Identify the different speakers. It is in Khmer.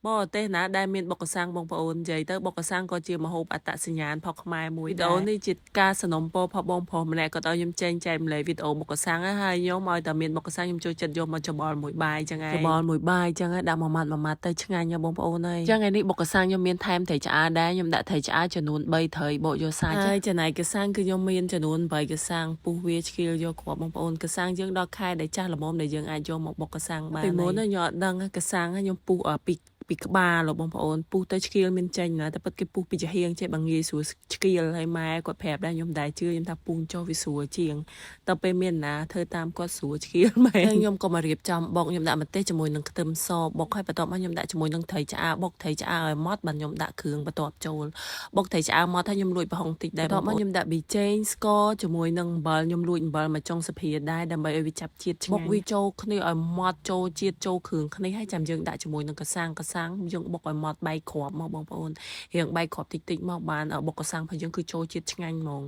Speaker 1: บ่เต้นะได้មានបុកកសាំងបងប្អូននិយាយទៅបុកកសាំងក៏ជាម្ហូបអត្តសញ្ញាណផុសខ្មែរមួយដែរវីដេអូនេះជាការสนมពរផងបងប្រុសម្នាក់គាត់ឲ្យខ្ញុំចែកម្លែកវីដេអូបុកកសាំងហើយខ្ញុំឲ្យតែមានបុកកសាំងខ្ញុំចូលចិត្តយកមកច្បល់មួយបាយចឹងឯងច្បល់មួយបាយចឹងឯងដាក់មួយម៉ាត់ទៅឆ្ងាញ់ណាបងប្អូនអើយចឹងឯនេះបុកកសាំងខ្ញុំមានថែមត្រីឆ្អើរដែរខ្ញុំដាក់ត្រីឆ្អើរចំនួន3ត្រីបកយកសាច់ហើយចំណែកកសាំងគឺខ្ញុំមានចំនួន8កសាំងពុះវាឆ្កៀលយកគ្រាប់បងប្អូនកសាំងយើងដល់ខែដែលចាស់ល្មមដែលយើងអាចយកមកបុកកសាំងបានពីមុនខ្ញុំអត់ដឹងកសាំងខ្ញុំពុះពីក្បាលលោកបងប្អូនពុះទៅឆ្កៀលមានចេញណាតែពិតគេពុះពីចាហៀងចេះបើងាយស្រួលឆ្កៀលហើយម៉ែគាត់ប្រាប់ដែរខ្ញុំដែរជឿខ្ញុំថាពុះចុះវាស្រួលជាងទៅពេលមានណាធ្វើតាមគាត់ស្រួលឆ្កៀលមែនខ្ញុំក៏មករៀបចំបុកខ្ញុំដាក់ម្ទេសជាមួយនឹងខ្ទឹមសបុកហើយបន្ទាប់មកខ្ញុំដាក់ជាមួយនឹងត្រីឆ្អើរបុកត្រីឆ្អើរឲ្យម៉ត់បាទខ្ញុំដាក់គ្រឿងបន្ទាប់ចូលបុកត្រីឆ្អើរម៉ត់ហើយខ្ញុំលួចប្រហុងតិចដែរបន្ទាប់មកខ្ញុំដាក់ប៊ីចេងស្ករជាមួយនឹងអំបិលខ្ញុំលួចអំបិលមកចុងសភាដែរដើម្បីឲ្យវាចាប់ជាតិឆ្ងាញ់បុកវាចូលគ្នាឲ្យម៉ត់ចូលជាតិចូលគ្រឿងគ្នាហើយចាំយើងដាក់ជាមួយនឹងកសាំងយើងបុកឲ្យម៉ត់បែកគ្រាប់មកបងប្អូនរៀងបែកគ្រាប់តិចមកបានបុកកសាំងរបស់យើងគឺចូលជាតិឆ្ងាញ់ហ្មង